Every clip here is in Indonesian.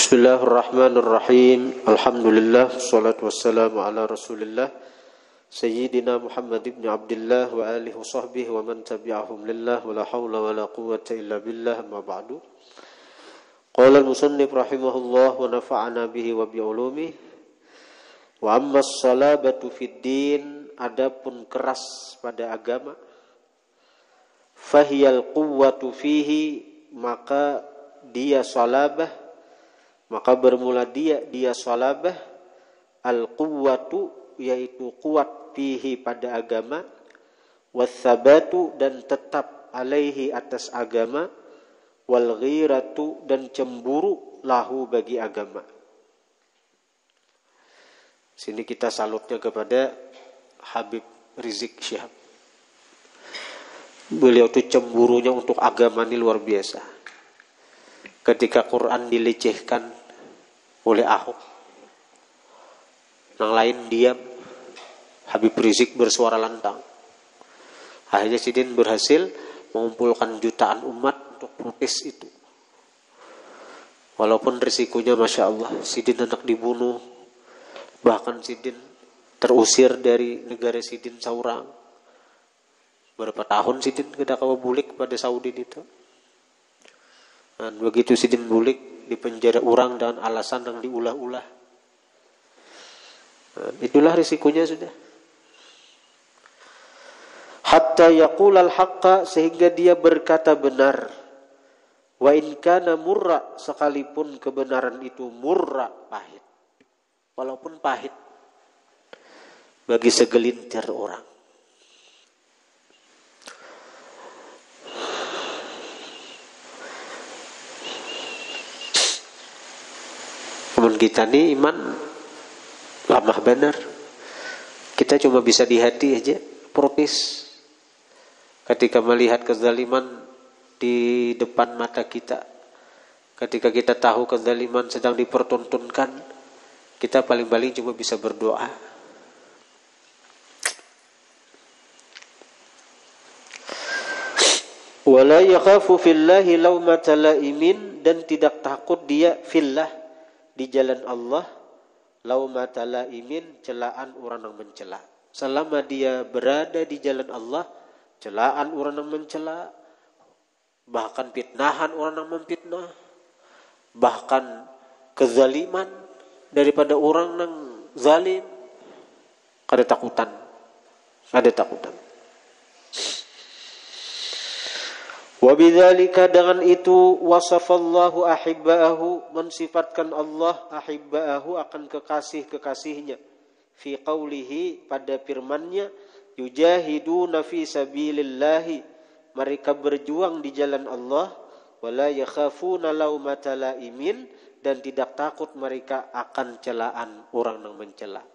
Bismillahirrahmanirrahim. Alhamdulillah, wassalatu wassalamu ala Rasulillah Sayyidina Muhammad ibn Abdullah wa alihi wa sahbihi wa man tabi'ahum lillah wa la hawla wa la quwwata illa billah, amma ba'du. Qala al-musannif rahimahullah wa nafa'ana bihi wa bi'ulumihi. Wa amma as-salabatu fid din, adapun keras pada agama, fahiyal quwwatu fihi, maka dia salabah, maka bermula dia salabah, al-quwwatu, yaitu kuat fihi pada agama, wath-thabatu, dan tetap alaihi atas agama, wal ghiratu, dan cemburu lahu bagi agama. Sini kita salutnya kepada Habib Rizik Syihab. Beliau itu cemburunya untuk agama ini luar biasa. Ketika Quran dilecehkan oleh Ahok, yang lain diam, Habib Rizik bersuara lantang. Akhirnya Sidin berhasil mengumpulkan jutaan umat untuk protes itu. Walaupun risikonya Masya Allah, Sidin hendak dibunuh, bahkan Sidin terusir dari negara Sidin Saurang. Berapa tahun Sidin kita kawabulik pada Saudi itu. Dan begitu Sidin bulik, dipenjara orang dengan alasan yang diulah-ulah. Itulah risikonya sudah. Hatta yaqulal haqqa, sehingga dia berkata benar. Wa in kana murra, sekalipun kebenaran itu murra, pahit. Walaupun pahit bagi segelintir orang. Namun kita nih iman lamah benar. Kita cuma bisa di hati aja protes ketika melihat kezaliman di depan mata kita. Ketika kita tahu kezaliman sedang dipertontonkan, kita paling-paling cuma bisa berdoa. Wala yakhafu fillahi laumata laimin, dan tidak takut dia fillah, di jalan Allah, laumata laimin, celaan orang yang mencela. Selama dia berada di jalan Allah, celaan orang yang mencela, bahkan fitnahan orang yang memfitnah, bahkan kezaliman daripada orang yang zalim, ada takutan. Wa bidzalika, dengan itu, wasafallahu ahibba'ahu, mensifatkan Allah ahibba'ahu, akan kekasih-kekasihnya, fi qawlihi, pada firman-Nya, yujahiduna fi sabilillahi, mereka berjuang di jalan Allah, wala yakhafuna laumata laimin, dan tidak takut mereka akan celaan orang yang mencela.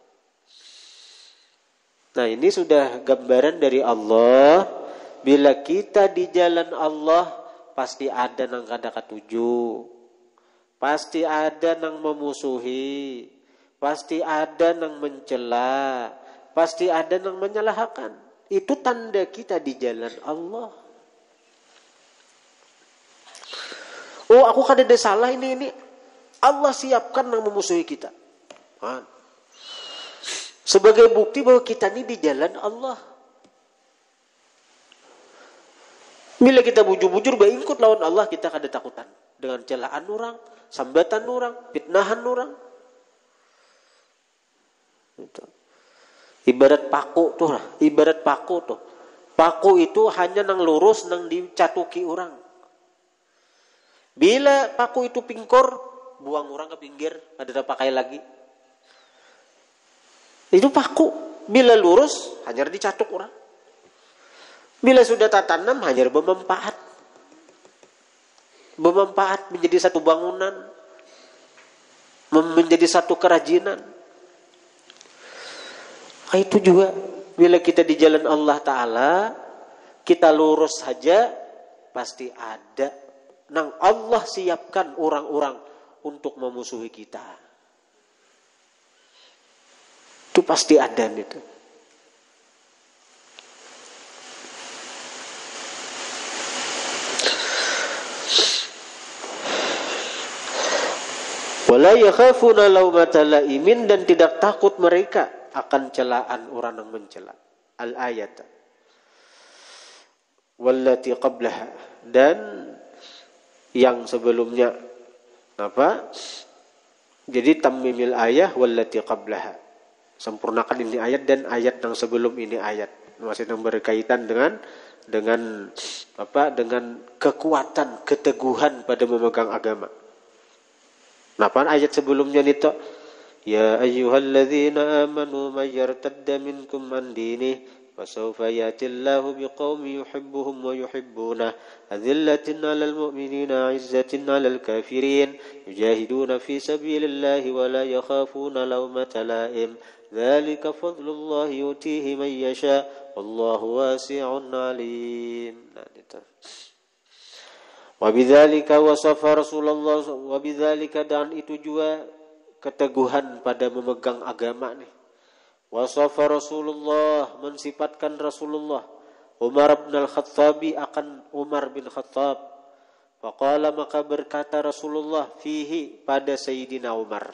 Nah, ini sudah gambaran dari Allah. Bila kita di jalan Allah, pasti ada yang kada katuju, pasti ada yang memusuhi, pasti ada yang mencela, pasti ada yang menyalahkan. Itu tanda kita di jalan Allah. Oh, aku kada ada salah ini. Allah siapkan yang memusuhi kita. Sebagai bukti bahwa kita ini di jalan Allah. Bila kita bujur-bujur baikut lawan Allah, kita kada takutan dengan celaan orang, sambatan orang, fitnahan orang. Itu. Ibarat paku tuh. Paku itu hanya nang lurus, nang dicatuki orang. Bila paku itu pingkor, buang orang ke pinggir, ada pakai lagi. Itu paku. Bila lurus, hanya dicatuk orang. Bila sudah tertanam, hanya bermanfaat. Bermanfaat menjadi satu bangunan, menjadi satu kerajinan. Itu juga bila kita di jalan Allah Ta'ala, kita lurus saja, pasti ada nang Allah siapkan orang-orang untuk memusuhi kita. Itu pasti ada itu. Wala yakhafuna laumata laimin, dan tidak takut mereka akan celaan orang yang mencela. Al-ayat. Wallati qablaha, dan yang sebelumnya apa? Jadi tammimil ayah wallati qablaha. Sempurnakan ini ayat dan ayat yang sebelum ini ayat. Masih yang berkaitan dengan apa? Dengan kekuatan, keteguhan pada memegang agama. Kenapa ayat sebelumnya itu? Ya ayyuhalladzina amanu may yartadda minkum an dinih fasawfa yatillahu biqaumin yuhibbuhum wa yuhibbunah adzillatin 'alal mu'minina 'izzatin 'alal kafirin yujahiduna fi sabilillahi wa la yakhafuna lawmata la'im dzalika fadlullahi yutihi man yasha wallahu wasi'un 'alim. Nah, itu. Wabidzalika wasafa Rasulullah, wabidzalika, dan itu juga keteguhan pada memegang agama nih. Wasafa Rasulullah, mensifatkan Rasulullah Umar bin Al-Khattabi akan Umar bin Khattab. Faqala, maka berkata Rasulullah fihi, pada Sayyidina Umar.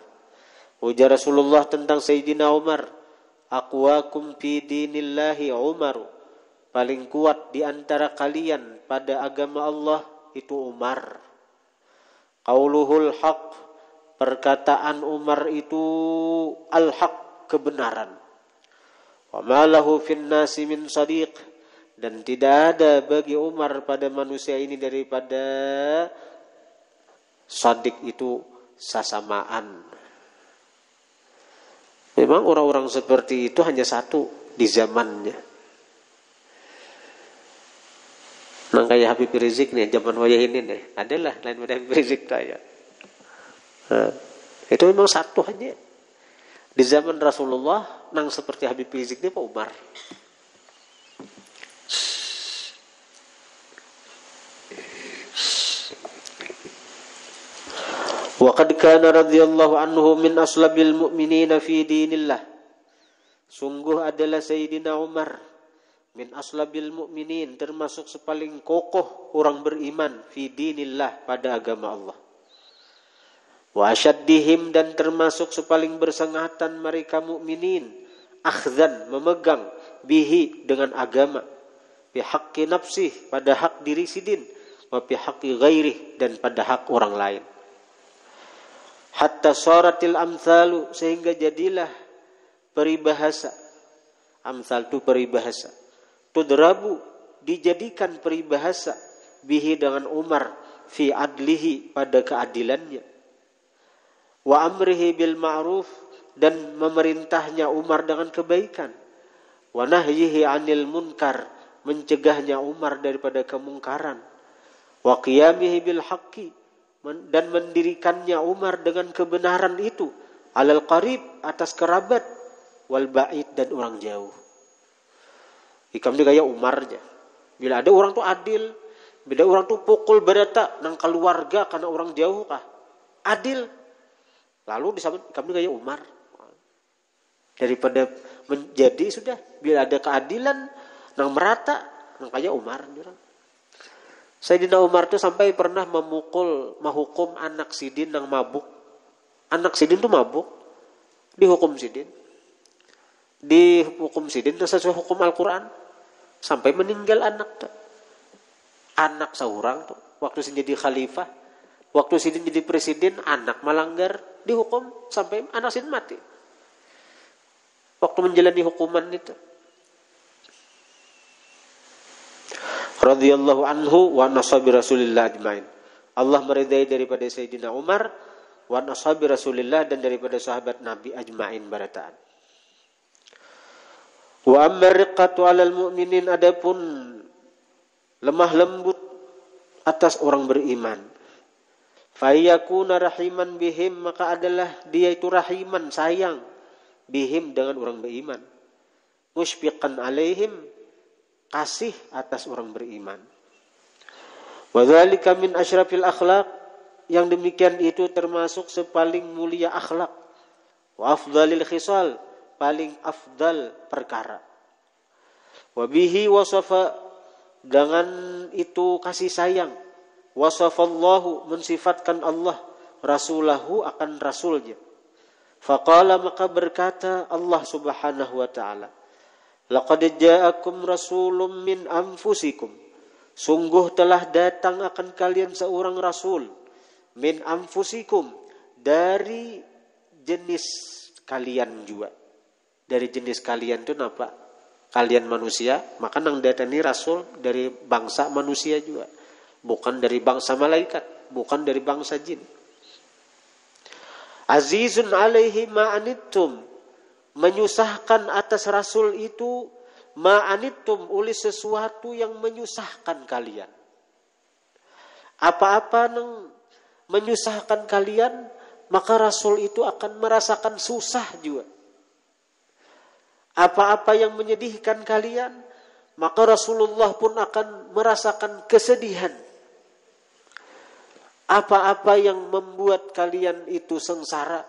Ujar Rasulullah tentang Sayyidina Umar, aqwakum fi dinillahi Umar, paling kuat di antara kalian pada agama Allah itu Umar. Qauluhul haq, perkataan Umar itu al-haq, kebenaran. Wa ma lahu fin nasi min sadiq, dan tidak ada bagi Umar pada manusia ini daripada sadiq, itu sasamaan. Memang orang-orang seperti itu hanya satu di zamannya. Nang kayak Habib Rizik nih, zaman wayah ini nih, adalah lain pada Habib Rizik kaya. Nah, itu memang satu aja. Di zaman Rasulullah, nang seperti Habib Rizik ini Pak Umar. Wa qad kana radhiyallahu anhu min aslabil mu'minina fi dinillah. Sungguh adalah Sayyidina Umar min aslabil mu'minin, termasuk sepaling kokoh orang beriman fi dinillah, pada agama Allah. Wa asyaddihim, dan termasuk sepaling bersengatan mereka mukminin, akhzan, memegang, bihi, dengan agama, bi haqqi nafsih, pada hak diri sidin, wa bi haqqi ghairih, dan pada hak orang lain. Hatta saratil amthalu, sehingga jadilah peribahasa. Amthal itu peribahasa. Tudrabu, dijadikan peribahasa, bihi, dengan Umar, fi adlihi, pada keadilannya. Wa amrihi bil ma'ruf, dan memerintahnya Umar dengan kebaikan. Wa nahyihi 'anil munkar, mencegahnya Umar daripada kemungkaran. Wa qiyamihi bil haqqi, dan mendirikannya Umar dengan kebenaran itu, alal qarib, atas kerabat, wal ba'id, dan orang jauh. Ikam ni gaya Umar aja. Bila ada orang tu adil, bila orang tu pukul berata nang keluarga karena orang jauh kah? Adil. Lalu disebut ikam ni gaya Umar. Daripada menjadi sudah, bila ada keadilan nang merata nang kaya Umar. Sayyidina Umar tu sampai pernah menghukum anak sidin nang mabuk. Anak sidin tu mabuk, dihukum sidin. Dihukum sidin sesuai hukum Al-Quran, sampai meninggal anak tuh. Anak seorang tuh, waktu sidin jadi khalifah, waktu sidin jadi presiden, anak melanggar, dihukum sampai anak sidin mati. Waktu menjalani hukuman itu. Radhiyallahu anhu wa nasabi Rasulillah ajmain. Allah meridai daripada Sayyidina Umar, wa nasabi Rasulillah, dan daripada sahabat Nabi ajmain barataan. Wa amma riqqatu 'alal mu'minin, adapun lemah lembut atas orang beriman. Fa yakuna rahiman bihim, maka adalah dia itu rahiman, sayang, bihim, dengan orang beriman. Musyfiqan 'alaihim, kasih atas orang beriman. Wa dzalika min asyrafil akhlaq, yang demikian itu termasuk sepaling mulia akhlak. Wa afdhalil khisal, paling afdal perkara. Wabihi wasafa, dengan itu kasih sayang. Wasafallahu, mensifatkan Allah, rasulahu akan rasulnya. Faqala, maka berkata Allah Subhanahu wa taala, laqad ja'akum rasulun min anfusikum, sungguh telah datang akan kalian seorang rasul, min anfusikum, dari jenis kalian juga. Dari jenis kalian itu apa? Kalian manusia, maka nang datang ini rasul dari bangsa manusia juga, bukan dari bangsa malaikat, bukan dari bangsa jin. Azizun alaihi ma'anittum, menyusahkan atas rasul itu, ma'anittum, oleh sesuatu yang menyusahkan kalian. Apa-apa yang menyusahkan kalian, maka rasul itu akan merasakan susah juga. Apa-apa yang menyedihkan kalian, maka Rasulullah pun akan merasakan kesedihan. Apa-apa yang membuat kalian itu sengsara,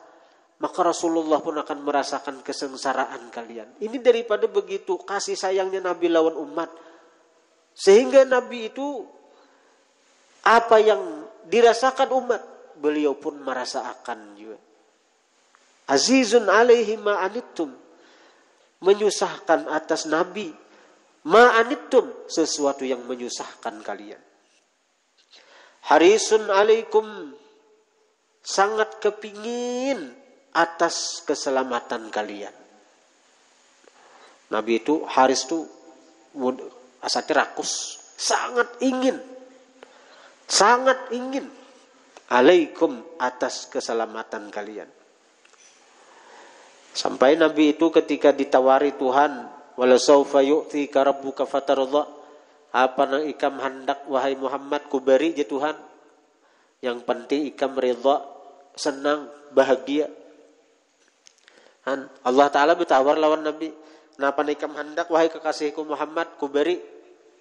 maka Rasulullah pun akan merasakan kesengsaraan kalian. Ini daripada begitu kasih sayangnya Nabi lawan umat. Sehingga Nabi itu, apa yang dirasakan umat, beliau pun merasakan juga. Azizun alaihi ma'anittum, menyusahkan atas Nabi, ma'anittum, sesuatu yang menyusahkan kalian. Harisun alaikum, sangat kepingin atas keselamatan kalian. Nabi itu, Haris itu asatnya rakus, sangat ingin alaikum, atas keselamatan kalian. Sampai Nabi itu ketika ditawari Tuhan, wala saufa yu'tika rabbuka fatarda, apa nang ikam hendak wahai Muhammad, kuberi je Tuhan. Yang penting ikam ridha, senang, bahagia. Allah Ta'ala bertawar lawan Nabi, napa ikam hendak wahai kekasihku Muhammad, kuberi.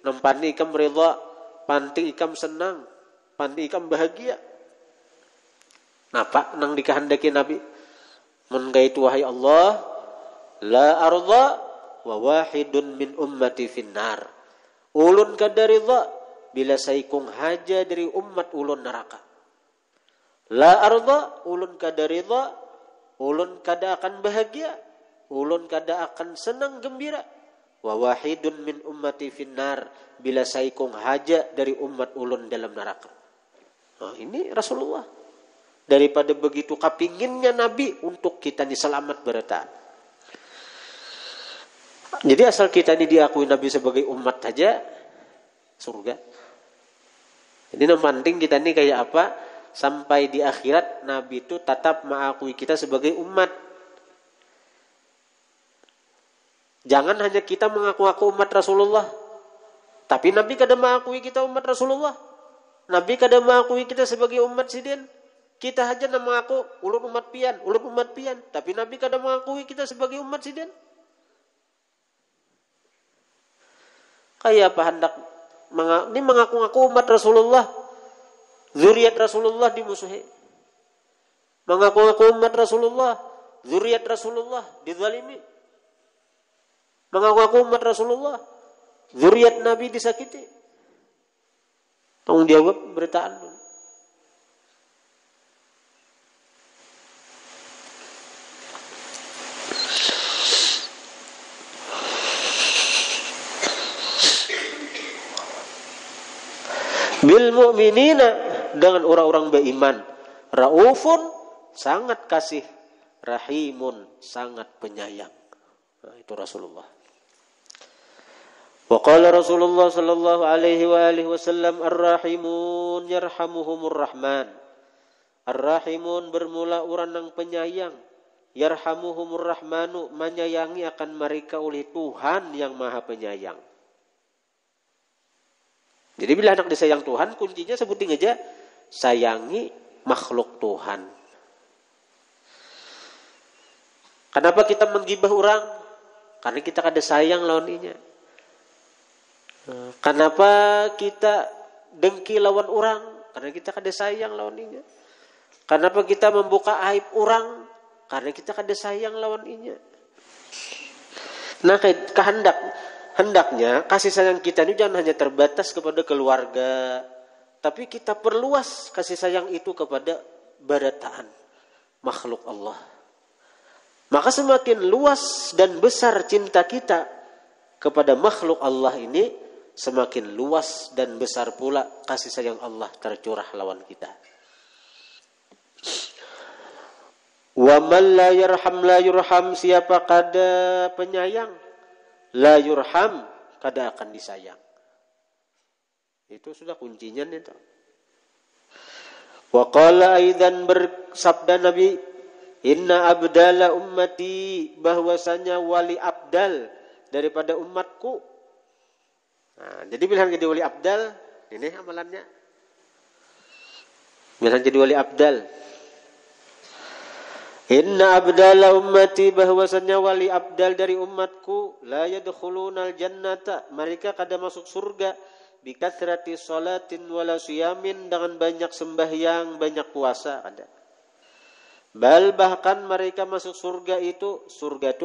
Nampani ikam ridha, panti ikam senang, panti ikam bahagia. Napa nang dikehendaki Nabi? Mengaitu wahai Allah, la arda wa wahidun min ummati finnar. Ulun kada ridha bila saikung haja dari umat ulun neraka. La arda, ulun kada ridha, ulun kada akan bahagia, ulun kada akan senang gembira. Wa wahidun min ummati finnar, bila saikung haja dari umat ulun dalam neraka. Nah, ini Rasulullah. Daripada begitu kapinginnya Nabi untuk kita ini selamat bertahan. Jadi asal kita ini diakui Nabi sebagai umat saja, surga. Jadi yang penting kita ini kayak apa? Sampai di akhirat Nabi itu tetap mengakui kita sebagai umat. Jangan hanya kita mengaku-ngaku umat Rasulullah, tapi Nabi kada mengakui kita umat Rasulullah. Nabi kada mengakui kita sebagai umat sidin. Kita hanya mengaku ulun umat pian, tapi Nabi kada mengakui kita sebagai umat sidin. Kayak apa hendak ini mengaku-ngaku umat Rasulullah, zuriat Rasulullah dimusuhi. Mengaku-ngaku umat Rasulullah, zuriat Rasulullah dizalimi. Mengaku-ngaku umat Rasulullah, zuriat Nabi disakiti. Tanggung jawab beritaan. Bil mu'minina, dengan orang-orang beriman, raufun, sangat kasih, rahimun, sangat penyayang. Nah, itu Rasulullah. Wa qala Rasulullah sallallahu alaihi wa alihi wasallam, ar-rahimun yarhamuhumur rahman. Ar-rahimun bermula orang yang penyayang, yarhamuhumur rahmanu, menyayangi akan mereka oleh Tuhan yang Maha Penyayang. Jadi bila anak disayang Tuhan, kuncinya sebutin aja, sayangi makhluk Tuhan. Kenapa kita menggibah orang? Karena kita kada sayang lawannya. Kenapa kita dengki lawan orang? Karena kita kada sayang lawannya. Kenapa kita membuka aib orang? Karena kita kada sayang lawannya. Nah, hendaknya kasih sayang kita ini jangan hanya terbatas kepada keluarga, tapi kita perluas kasih sayang itu kepada barataan makhluk Allah. Maka semakin luas dan besar cinta kita kepada makhluk Allah ini, semakin luas dan besar pula kasih sayang Allah tercurah lawan kita. Wa man la yurham, siapa kada penyayang, la yurham, kada akan disayang. Itu sudah kuncinya itu. Wa qala aidan, bersabda Nabi, inna abdala ummati, bahwasanya wali abdal daripada umatku. Nah, jadi pilihan jadi wali abdal, ini amalannya. Pilihan jadi wali abdal. Inna abdala ummati, bahwasanya wali abdal dari umatku, la yadkhulunal jannata, mereka kada masuk surga, bikathrati salatin wala siyamin, dengan banyak sembahyang, banyak puasa ada. Bal, bahkan mereka masuk surga itu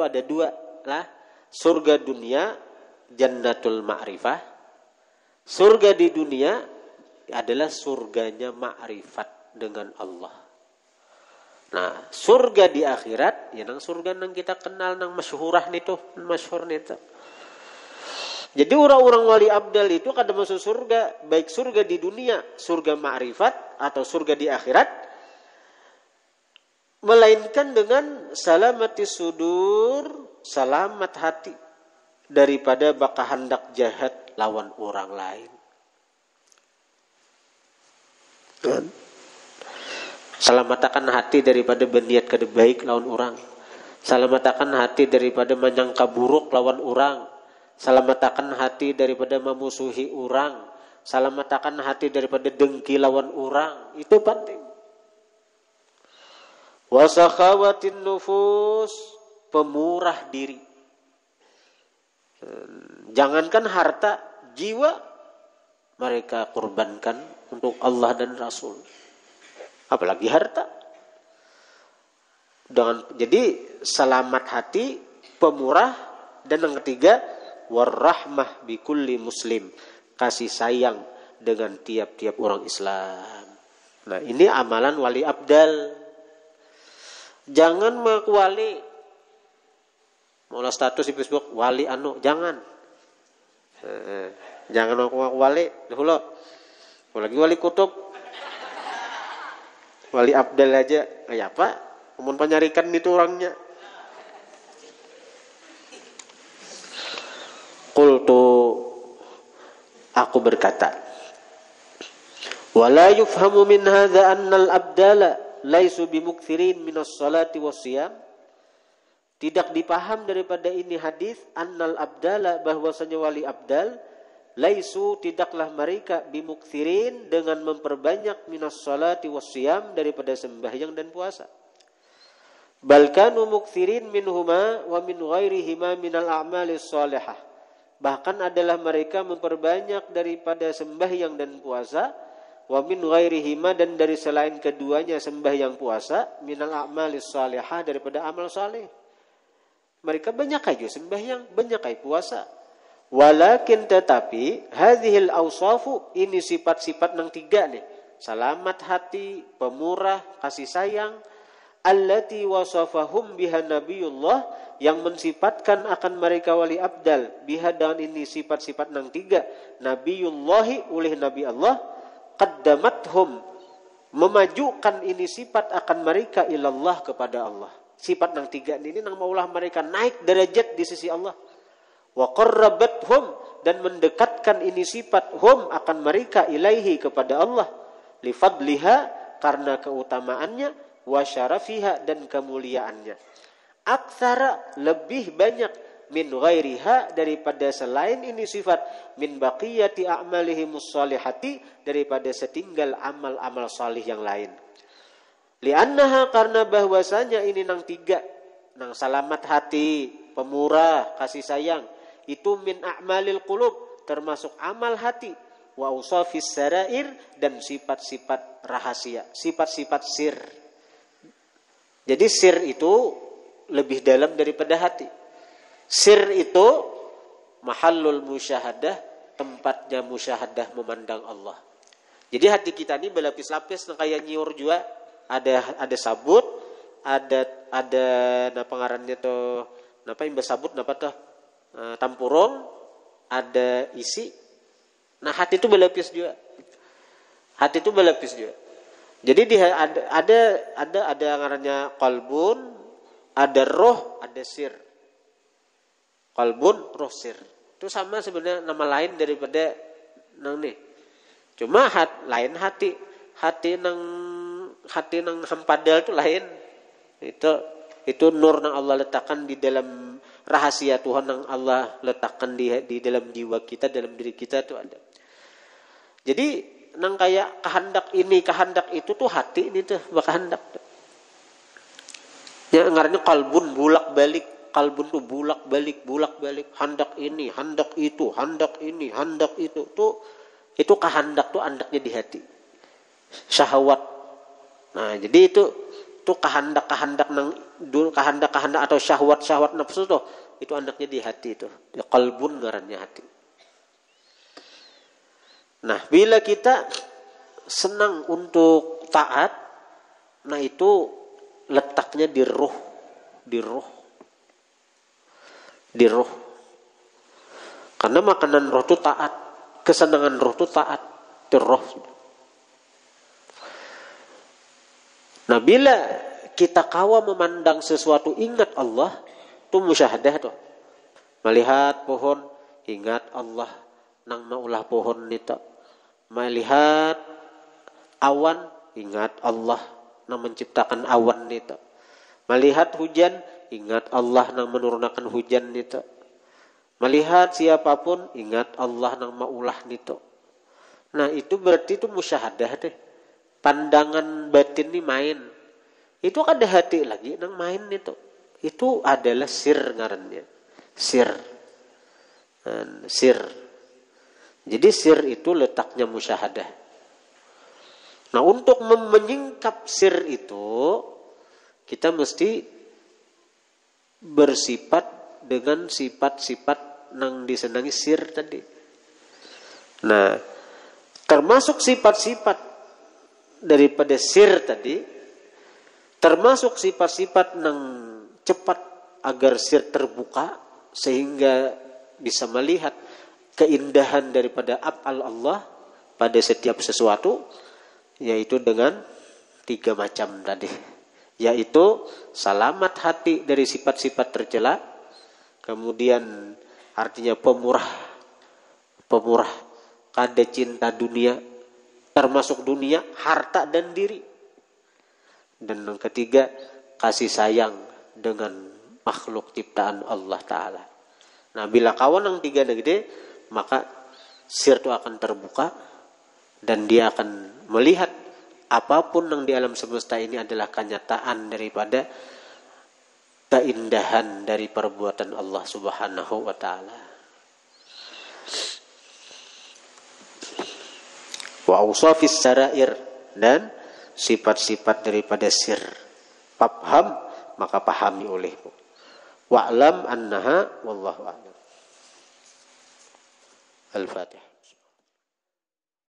ada dua lah. Surga dunia, jannatul ma'rifah. Surga di dunia adalah surganya ma'rifat dengan Allah. Nah, surga di akhirat, ya nang surga nang kita kenal nang masyhurah nitu, masyhur nitu. Jadi orang-orang wali abdal itu kada masuk surga, baik surga di dunia, surga ma'rifat atau surga di akhirat, melainkan dengan salamati sudur, selamat hati daripada baka hendak jahat lawan orang lain. Salamatakan hati daripada berniat kada baik lawan orang. Salamatakan hati daripada menyangka buruk lawan orang. Salamatakan hati daripada memusuhi orang. Salamatakan hati daripada dengki lawan orang. Itu penting. Wasakhawatin nufus, pemurah diri. Jangankan harta, jiwa mereka korbankan untuk Allah dan Rasul. Apalagi harta. Jadi selamat hati, pemurah, dan yang ketiga warahmah bikulli muslim, kasih sayang dengan tiap-tiap orang Islam. Nah, ini amalan wali abdal. Jangan mengaku wali, mau status di Facebook wali jangan. Jangan mengaku wali, dulu. Apalagi wali kutub. Wali abdal aja, kayak apa? Mau penyarikan itu orangnya. Qultu, aku berkata, wala yufhamu min hadza annal abdala laisu bimukthirin minas salati wassiyam. Tidak dipaham daripada ini hadis annal abdala, bahwasanya wali abdal, laisu, tidaklah mereka, bimukthirin, dengan memperbanyak minas salati wassiyam, daripada sembahyang dan puasa. Balkanu mukthirin minhuma wa min ghairihima minal a'malis salihah. Bahkan adalah mereka memperbanyak daripada sembahyang dan puasa, wa min ghairihima, dan dari selain keduanya sembahyang puasa, minal a'malis salihah, daripada amal saleh. Mereka banyak aja sembahyang, banyak aja puasa. Walakin, tetapi, hadhil awsafu, ini sifat-sifat yang tiga nih. Selamat hati, pemurah, kasih sayang. Allati wasafahum biha nabiyullah, yang mensifatkan akan mereka wali abdal. Biha, dengan ini sifat-sifat yang tiga. Nabiyullahi, oleh Nabi Allah. Qaddamathum, memajukan ini sifat akan mereka ilallah, kepada Allah. Sifat yang tiga ini nang maulah mereka naik derajat di sisi Allah. Wa qarrabathum, dan mendekatkan ini sifat hum akan mereka ilaihi, kepada Allah, li fadliha, karena keutamaannya, wa syarafiha, dan kemuliaannya, aktsara, lebih banyak, min ghairiha, daripada selain ini sifat, min baqiyati a'malihimus salihati, daripada setinggal amal-amal salih yang lain. Li'annaha, karena bahwasanya ini nang tiga, nang selamat hati, pemurah, kasih sayang, itu min a'malil qulub, termasuk amal hati, wa usafis sarair, dan sifat-sifat rahasia, sifat-sifat sir. Jadi sir itu lebih dalam daripada hati. Sir itu mahallul musyahadah, tempatnya musyahadah memandang Allah. Jadi hati kita ini berlapis-lapis kayak nyiur jua. ada sabut, ada napa ngarannya tuh, napa imbas sabut napa tuh tampurung, ada isi. Nah, hati itu berlapis juga. Hati itu berlapis juga. Jadi ada ngarannya qalbun, ada roh, ada sir. Qalbun, roh, sir. Itu sama sebenarnya nama lain daripada nang nih. Cuma lain hati. Hati nang hampadal itu lain. Itu nur yang Allah letakkan di dalam rahasia Tuhan yang Allah letakkan di dalam jiwa kita, dalam diri kita itu ada. Jadi nang kayak kehendak ini, kehendak itu tuh hati ini tuh kehendak. Ya ngarannya qalbun bolak-balik. Qalbun tuh bolak-balik. Hendak ini, hendak itu, hendak ini, hendak itu. Itu kehendak tuh andaknya di hati. Syahwat. Nah, jadi itu kehendak atau syahwat nafsu tuh itu andaknya di hati itu. Di qalbun ngarannya hati. Nah, bila kita senang untuk taat, nah itu letaknya di ruh. Karena makanan roh itu taat, kesenangan roh itu taat, di roh. Nah, bila kita kawa memandang sesuatu ingat Allah, itu musyahadah tuh. Melihat pohon, ingat Allah nang maulah pohon nita. Melihat awan, ingat Allah nang menciptakan awan nita. Melihat hujan, ingat Allah nang menurunkan hujan nita. Melihat siapapun, ingat Allah nang maulah nita. Nah, itu berarti itu musyahadah deh. Pandangan batin ini main. Itu ada hati lagi nang main itu. Itu adalah sir ngarannya. Sir. Jadi sir itu letaknya musyahadah. Nah, untuk menyingkap sir itu, kita mesti bersifat dengan sifat-sifat nang disenangi sir tadi. Nah, termasuk sifat-sifat daripada sir tadi, termasuk sifat-sifat nang cepat agar sir terbuka sehingga bisa melihat keindahan daripada af'al Allah pada setiap sesuatu, yaitu dengan 3 macam tadi, yaitu selamat hati dari sifat-sifat tercela, kemudian artinya pemurah kada cinta dunia, termasuk dunia, harta dan diri, dan yang ketiga kasih sayang dengan makhluk ciptaan Allah Ta'ala. Nah, bila kawan yang 3 gede, maka sir itu akan terbuka dan dia akan melihat apapun yang di alam semesta ini adalah kenyataan daripada keindahan dari perbuatan Allah Subhanahu wa Ta'ala. Wa awsafis sarair, dan sifat-sifat daripada sir. Fafham, maka pahami olehmu. Wa'lam annaha wallahu a'lam. Al-Fatihah.